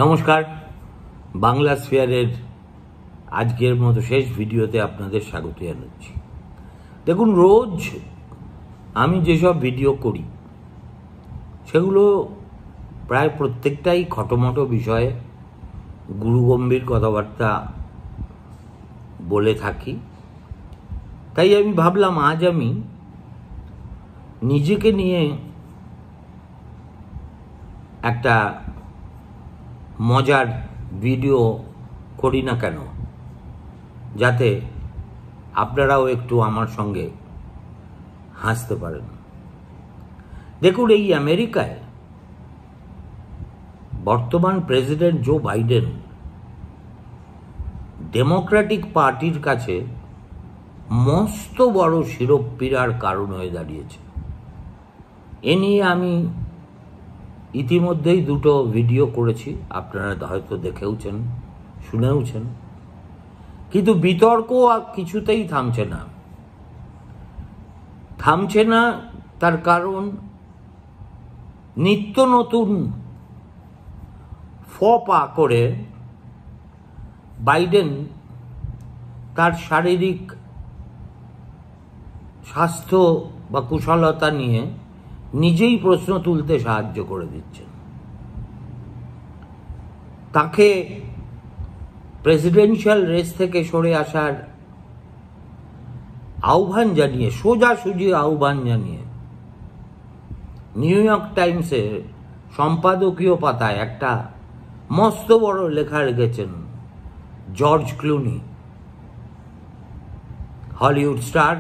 নমস্কার, বাংলা স্ফিয়ারের আজকের মতো শেষ ভিডিওতে আপনাদের স্বাগত জানাচ্ছি। দেখুন, রোজ আমি যেসব ভিডিও করি সেগুলো প্রায় প্রত্যেকটাই খটোমটো বিষয়ে গুরুগম্ভীর কথাবার্তা বলে থাকি। তাই আমি ভাবলাম আজ আমি নিজেকে নিয়ে একটা মজার ভিডিও করি না কেন, যাতে আপনারাও একটু আমার সঙ্গে হাসতে পারেন। দেখুন, এই আমেরিকায় বর্তমান প্রেসিডেন্ট জো বাইডেন ডেমোক্রেটিক পার্টির কাছে মস্ত বড় শিরোপীড়ার কারণ হয়ে দাঁড়িয়েছে। এ নিয়ে আমি ইতিমধ্যেই দুটো ভিডিও করেছি, আপনারা হয়তো দেখেওছেন, শুনেওছেন, কিন্তু বিতর্ক আর কিছুতেই থামছে না। তার কারণ নিত্য নতুন ফপা করে বাইডেন তার শারীরিক স্বাস্থ্য বা কুশলতা নিয়ে নিজেই প্রশ্ন তুলতে সাহায্য করে দিচ্ছেন। তাকে প্রেসিডেন্সিয়াল রেস থেকে সরে আসার আহ্বান জানিয়ে, সোজাসুজি আহ্বান জানিয়ে নিউ ইয়র্ক টাইমসের সম্পাদকীয় পাতায় একটা মস্ত বড় লেখা রেখেছেন জর্জ ক্লুনি, হলিউড স্টার,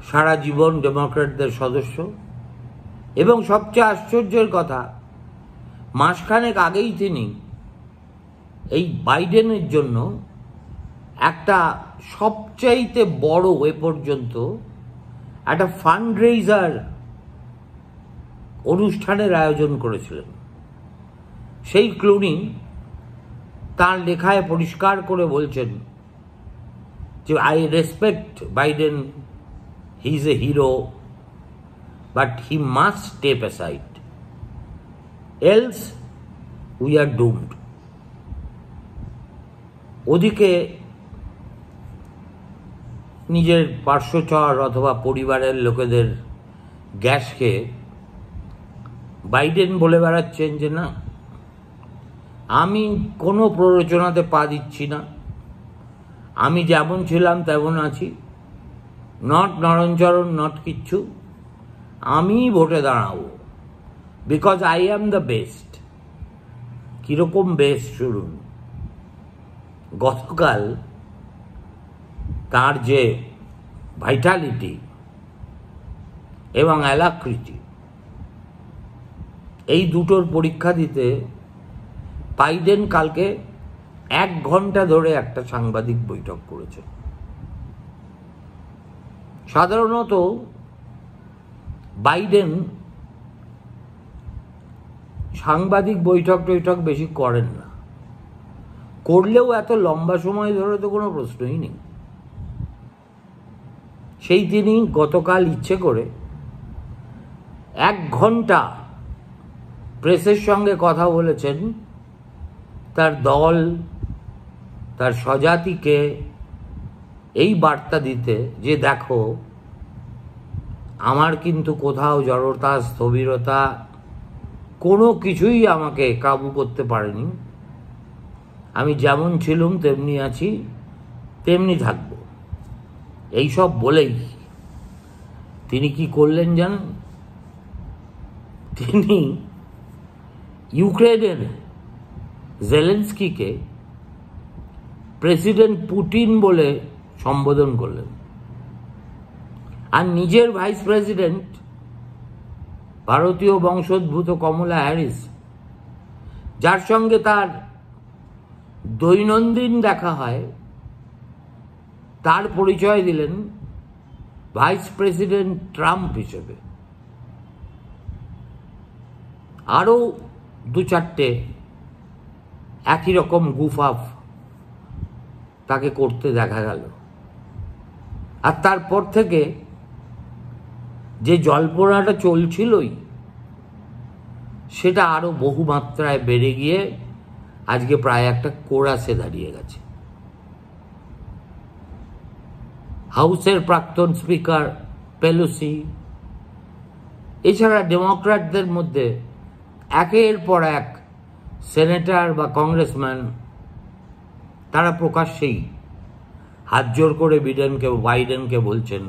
সারা জীবন ডেমোক্র্যাটদের সদস্য, এবং সবচেয়ে আশ্চর্যের কথা, মাসখানেক আগেই তিনি এই বাইডেনের জন্য একটা সবচাইতে বড় এ পর্যন্ত একটা ফান্ড রেইজার অনুষ্ঠানের আয়োজন করেছিলেন। সেই ক্লুনি তার লেখায় পরিষ্কার করে বলছেন যে I respect Biden, he is a hero, but he must step aside, else we are doomed. ওদিকে নিজের পার্শ্বচর অথবা পরিবারের লোকেদের গ্যাস খেয়ে বাইডেন বলে বেড়াচ্ছেন যে না, আমি কোনো প্ররোচনাতে পা দিচ্ছি না, আমি যেমন ছিলাম তেমন আছি, নট নরণচরণ, নট কিচ্ছু, আমি ভোটে দাঁড়াবো, because I am the best. কিরকম বেস্ট শুনুন। গতকাল তার যে ভাইটালিটি এবং অ্যালাক্রিটি, এই দুটোর পরীক্ষা দিতে বাইডেন কালকে 1 ঘন্টা ধরে একটা সাংবাদিক বৈঠক করেছে। সাধারণত বাইডেন সাংবাদিক বৈঠক বেশি করেন না, করলেও এত লম্বা সময় ধরে তো কোনো প্রশ্নই নেই। সেই তিনি গতকাল ইচ্ছে করে 1 ঘন্টা প্রেসের সঙ্গে কথা বলেছেন, তার দল, তার স্বজাতিকে এই বার্তা দিতে যে দেখো, আমার কিন্তু কোথাও জড়তা, স্থবিরতা কোনো কিছুই আমাকে কাবু করতে পারেনি। আমি যেমন ছিলাম তেমনি আছি, তেমনি থাকব। এইসব বলেই তিনি কি করলেন জানেন? তিনি ইউক্রেনের জেলেন্সকিকে প্রেসিডেন্ট পুতিন বলে সম্বোধন করলেন। আর নিজের ভাইস প্রেসিডেন্ট, ভারতীয় বংশোদ্ভূত কমলা হ্যারিস, যার সঙ্গে তার দৈনন্দিন দেখা হয়, তার পরিচয় দিলেন ভাইস প্রেসিডেন্ট ট্রাম্প হিসেবে। আরও 2-4টে একই রকম গুফাফ তাকে করতে দেখা গেল। আর তারপর থেকে যে জল্পনাটা চলছিলই, সেটা আরো বহু মাত্রায় বেড়ে গিয়ে আজকে প্রায় একটা কোরাসে দাঁড়িয়ে গেছে। হাউসের প্রাক্তন স্পিকার পেলোসি, এছাড়া ডেমোক্র্যাটদের মধ্যে একের পর এক সেনেটর বা কংগ্রেসম্যান, তারা প্রকাশ্যেই হাত জোর করে বাইডেনকে বলছেন,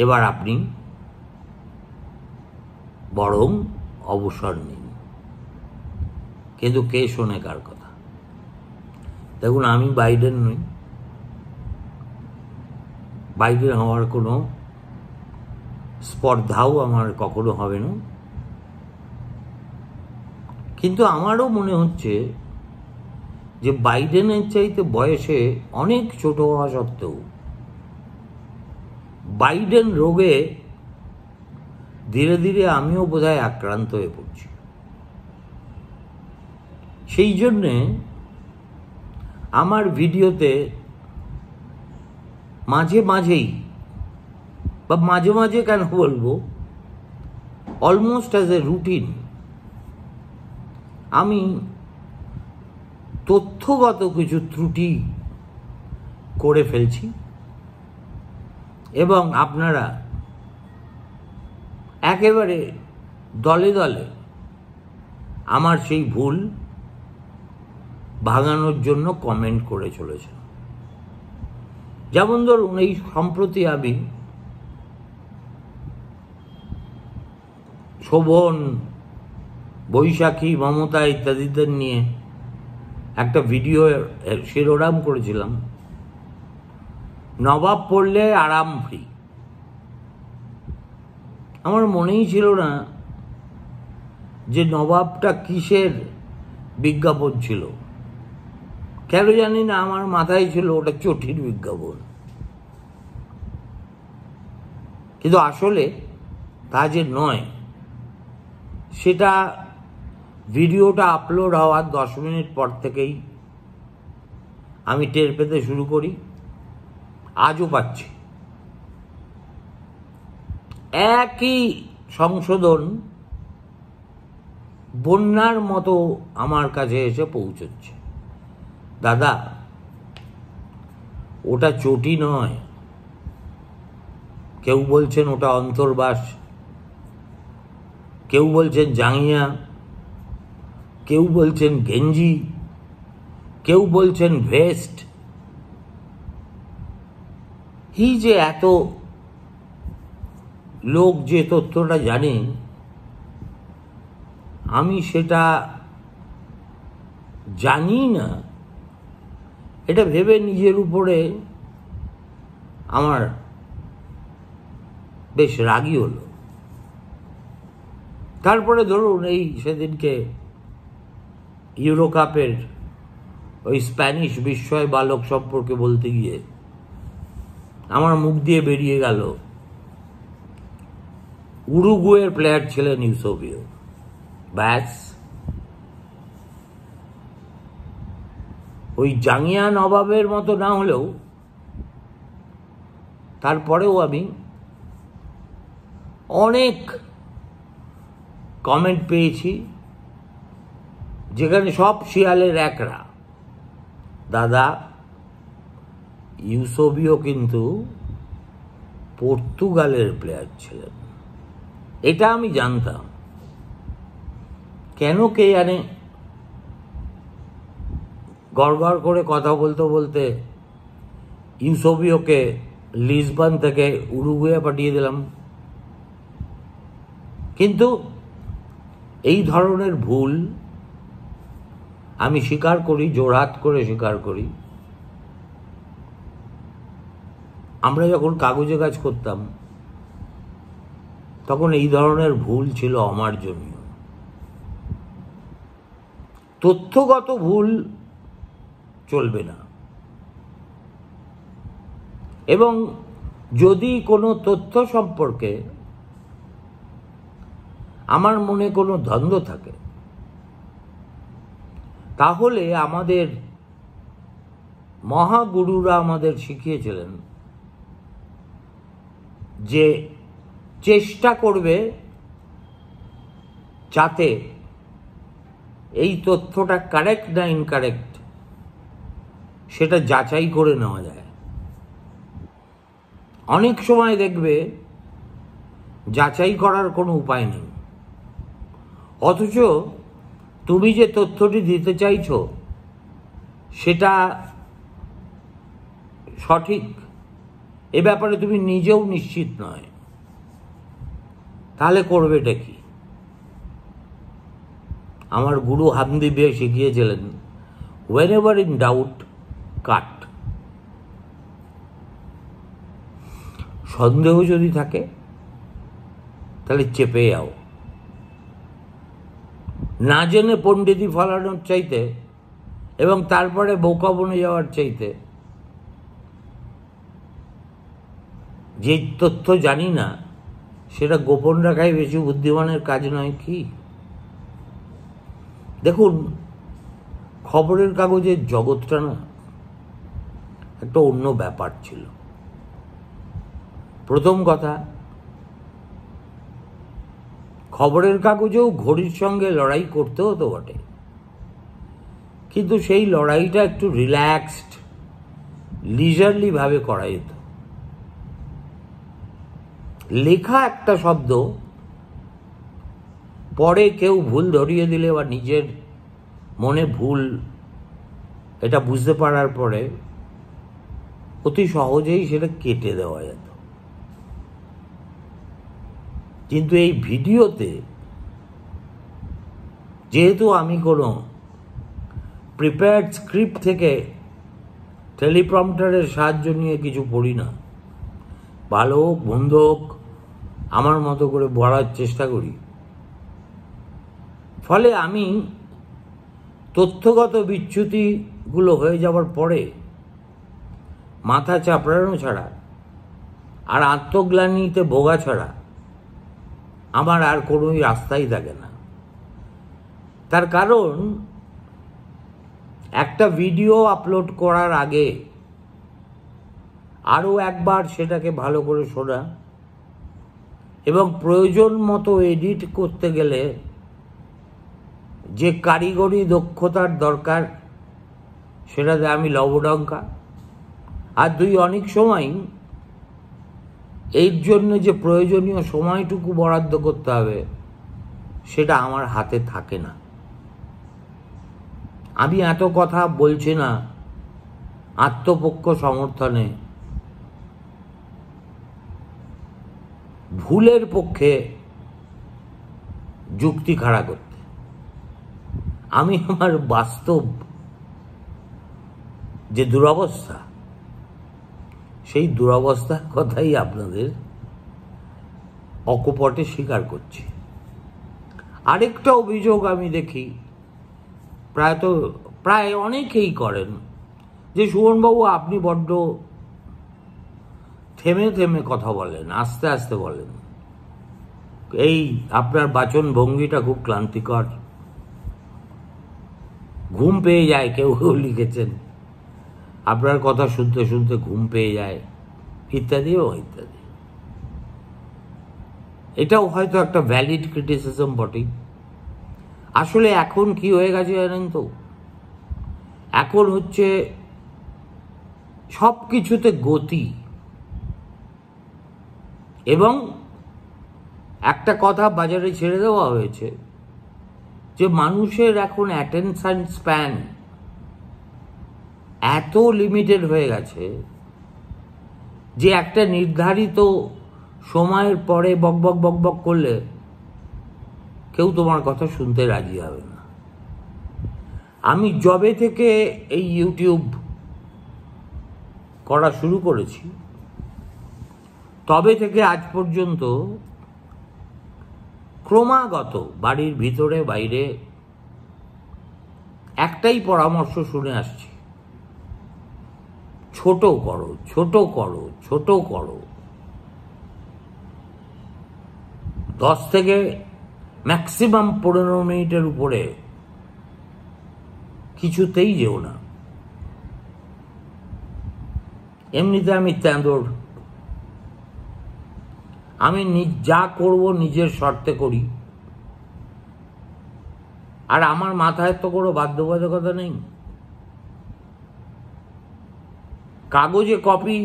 এবার আপনি বরং অবসর নিন। কিন্তু কে শোনে কার কথা? দেখুন, আমি বাইডেন নই, বাইডেন হওয়ার কোনো স্পর্ধাও আমার কখনো হবে না। কিন্তু আমারও মনে হচ্ছে যে বাইডেনের চাইতে বয়সে অনেক ছোট হওয়া সত্ত্বেও বাইডেন রোগে ধীরে ধীরে আমিও বোধহয় আক্রান্ত হয়ে পড়ছি। সেই জন্যে আমার ভিডিওতে মাঝে মাঝেই, বা মাঝে মাঝে কেন বলবো, অলমোস্ট অ্যাজ এ রুটিন, আমি তথ্যগত কিছু ত্রুটি করে ফেলছি এবং আপনারা একেবারে দলে দলে আমার সেই ভুল ভাঙানোর জন্য কমেন্ট করে চলেছেন। যেমন ধরুন, এই সম্প্রতি আমি শোভন, বৈশাখী, মমতা ইত্যাদিদের নিয়ে একটা ভিডিও শিরোনাম করেছিলাম, নবাব পড়লে আরাম ফ্রি। আমার মনেই ছিল না যে নবাবটা কিসের বিজ্ঞাপন ছিল। কেন জানি না, আমার মাথায় ছিল ওটা চটির বিজ্ঞাপন। কিন্তু আসলে তা যে নয়, সেটা ভিডিওটা আপলোড হওয়ার 10 মিনিট পর থেকেই আমি টের পেতে শুরু করি, আজও পাচ্ছি। একই সংশোধন বন্যার মতো আমার কাছে এসে পৌঁছচ্ছে। দাদা, ওটা চটি নয়। কেউ বলছেন ওটা অন্তর্বাস, কেউ বলছেন জাঙ্গিয়া, কেউ বলছেন গেঞ্জি, কেউ বলছেন ভেস্ট। এই যে এত লোক যে তথ্যটা জানে, আমি সেটা জানি না, এটা ভেবে নিজের উপরে আমার বেশ রাগই হলো। তারপরে ধরুন, এই সেদিনকে ইউরো কাপের ওই স্প্যানিশ বিস্ময় বালক সম্পর্কে বলতে গিয়ে আমার মুখ দিয়ে বেরিয়ে গেল উরুগুয়ের প্লেয়ার ছিলেন ইউসোবিও। ব্যাস, ওই জাঙ্গিয়া নবাবের মতো না হলেও তারপরেও আমি অনেক কমেন্ট পেয়েছি যেখানে সব শিয়ালের একরা। দাদা, ইউসোবিও কিন্তু পর্তুগালের প্লেয়ার ছিলেন, এটা আমি জানতাম। কেন কে জানে, গড়গড় করে কথা বলতে বলতে ইউসোবিওকে লিসবন থেকে উরুগুয়ে পাঠিয়ে দিলাম। কিন্তু এই ধরনের ভুল আমি স্বীকার করি, জোরহাত করে স্বীকার করি। আমরা যখন কাগজে কাজ করতাম তখন এই ধরনের ভুল ছিল অমার্জনীয়। তথ্যগত ভুল চলবে না, এবং যদি কোনো তথ্য সম্পর্কে আমার মনে কোনো দ্বন্দ্ব থাকে, তাহলে আমাদের মহাগুরুরা আমাদের শিখিয়েছিলেন যে চেষ্টা করবে যাতে এই তথ্যটা কারেক্ট না ইনকারেক্ট সেটা যাচাই করে নেওয়া যায়। অনেক সময় দেখবে যাচাই করার কোনো উপায় নেই, অথচ তুমি যে তথ্যটি দিতে চাইছো সেটা সঠিক এ ব্যাপারে তুমি নিজেও নিশ্চিত নয়, তাহলে করবেটা কি? আমার গুরু হামদিবে শিখিয়েছিলেন, whenever in doubt, cut. সন্দেহ যদি থাকে তাহলে চেপে যাও। না জেনে পণ্ডিতি ফলানোর চাইতে এবং তারপরে বোকা বনে যাওয়ার চাইতে যে তথ্য জানি না সেটা গোপন রাখাই বেশি বুদ্ধিমানের কাজ নয় কি? দেখুন, খবরের কাগজের জগৎটা না একটা অন্য ব্যাপার ছিল। প্রথম কথা, খবরের কাগজেও ঘড়ির সঙ্গে লড়াই করতে হতো বটে, কিন্তু সেই লড়াইটা একটু রিল্যাক্সড, লিজারলি ভাবে করা যেত। লেখা একটা শব্দ পরে কেউ ভুল ধরিয়ে দিলে বা নিজের মনে ভুল এটা বুঝতে পারার পরে অতি সহজেই সেটা কেটে দেওয়া যেত। কিন্তু এই ভিডিওতে যেহেতু আমি কোনো প্রিপেয়ার্ড স্ক্রিপ্ট থেকে টেলিপ্রম্পটারের সাহায্য নিয়ে কিছু পড়ি না, ভালো হোক মন্দ হোক আমার মতো করে পড়ার চেষ্টা করি, ফলে আমি তথ্যগত বিচ্যুতিগুলো হয়ে যাওয়ার পরে মাথা চাপড়ানো ছাড়া আর আত্মগ্লানিতে ভোগা ছাড়া আমার আর কোনো রাস্তাই থাকে না। তার কারণ, একটা ভিডিও আপলোড করার আগে আরও একবার সেটাকে ভালো করে শোনা এবং প্রয়োজন মতো এডিট করতে গেলে যে কারিগরি দক্ষতার দরকার সেটাতে আমি লবডঙ্কা। আর দুই, অনেক সময় এর জন্য যে প্রয়োজনীয় সময়টুকু বরাদ্দ করতে হবে সেটা আমার হাতে থাকে না। আমি এত কথা বলছি না আত্মপক্ষ সমর্থনে, ভুলের পক্ষে যুক্তি খাড়া করতে। আমি আমার বাস্তব যে দুরবস্থা সেই দুরবস্থার কথাই আপনাদের অকপটে স্বীকার করছি। আরেকটা অভিযোগ আমি দেখি প্রায় অনেকেই করেন যে, সুমনবাবু আপনি বড্ড থেমে থেমে কথা বলেন, আস্তে আস্তে বলেন, এই আপনার বাচন ভঙ্গিটা খুব ক্লান্তিকর, ঘুম পেয়ে যায়, কেউ কেউ লিখেছেন আপনার কথা শুনতে শুনতে ঘুম পেয়ে যায়, ইত্যাদি ও ইত্যাদি। এটাও হয়তো একটা ভ্যালিড ক্রিটিসিজম বটেই। আসলে এখন কি হয়ে গেছে জানেন তো, এখন হচ্ছে সব কিছুতে গতি, এবং একটা কথা বাজারে ছেড়ে দেওয়া হয়েছে যে মানুষের এখন অ্যাটেনশন স্প্যান এত লিমিটেড হয়ে গেছে যে একটা নির্ধারিত সময়ের পরে বকবক বকবক করলে কেউ তোমার কথা শুনতে রাজি হবে না। আমি যবে থেকে এই ইউটিউব করা শুরু করেছি তবে থেকে আজ পর্যন্ত ক্রমাগত বাড়ির ভিতরে বাইরে একটাই পরামর্শ শুনে আসছি, ছোট করো, ছোট করো, ছোট করো। 10 থেকে ম্যাক্সিমাম 15 মিনিটের উপরে কিছুতেই যেও না। এমনিতে আমি তেঁদর, আমি যা করব নিজের স্বার্থে করি, আর আমার মাথায় তো কোনো বাধ্যবাধকতা নেই। কাগজে কপি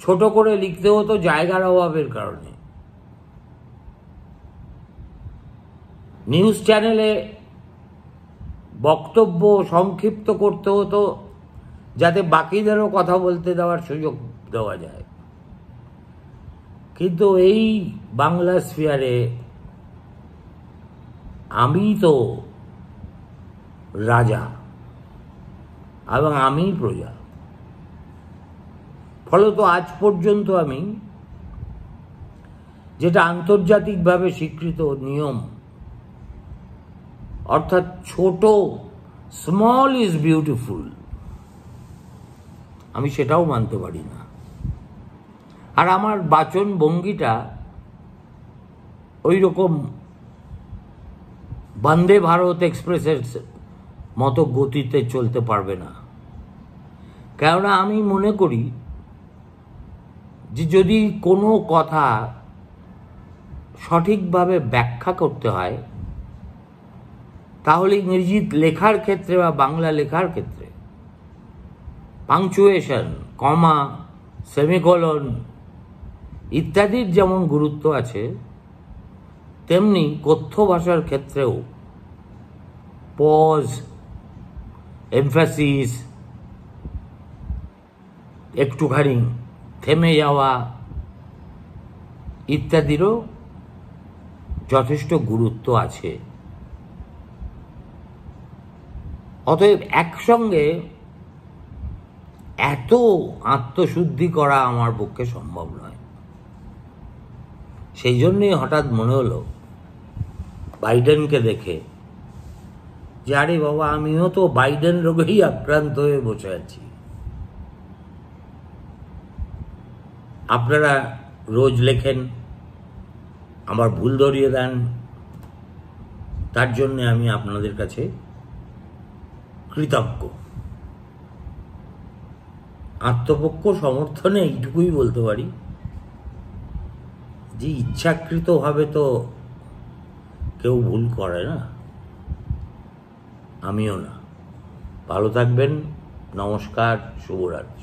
ছোট করে লিখতে হতো জায়গার অভাবের কারণে, নিউজ চ্যানেলে বক্তব্য সংক্ষিপ্ত করতে হতো যাতে বাকিদেরও কথা বলতে দেওয়ার সুযোগ দেওয়া যায়। কিন্তু এই বাংলা স্ফিয়ারে আমি তো রাজা এবং আমি প্রজা। ফলত আজ পর্যন্ত আমি যেটা আন্তর্জাতিকভাবে স্বীকৃত নিয়ম, অর্থাৎ ছোট, স্মল ইজ বিউটিফুল, আমি সেটাও মানতে পারি না। আর আমার বাচন ভঙ্গিটা ওই রকম বন্দে ভারত এক্সপ্রেসের মতো গতিতে চলতে পারবে না। কেননা আমি মনে করি যে যদি কোনো কথা সঠিকভাবে ব্যাখ্যা করতে হয় তাহলে ইংরেজি লেখার ক্ষেত্রে বা বাংলা লেখার ক্ষেত্রে পাংচুয়েশন, কমা, সেমিকোলন ইত্যাদির যেমন গুরুত্ব আছে, তেমনি কথ্য ভাষার ক্ষেত্রেও পজ, এমফ্যাসিস, একটুখানি থেমে যাওয়া ইত্যাদিরও যথেষ্ট গুরুত্ব আছে। অতএব একসঙ্গে এত আত্মশুদ্ধি করা আমার পক্ষে সম্ভব নয়। সেই জন্যই হঠাৎ মনে হলো বাইডেনকে দেখে যে আরে বাবা, আমিও তো বাইডেন রোগেই আক্রান্ত হয়ে বসে আছি। আপনারা রোজ লেখেন, আমার ভুল ধরিয়ে দেন, তার জন্যে আমি আপনাদের কাছে কৃতজ্ঞ। আত্মপক্ষ সমর্থনে এইটুকুই বলতে পারি যে ইচ্ছাকৃতভাবে তো কেউ ভুল করে না, আমিও না। ভালো থাকবেন। নমস্কার, শুভরাত্রি।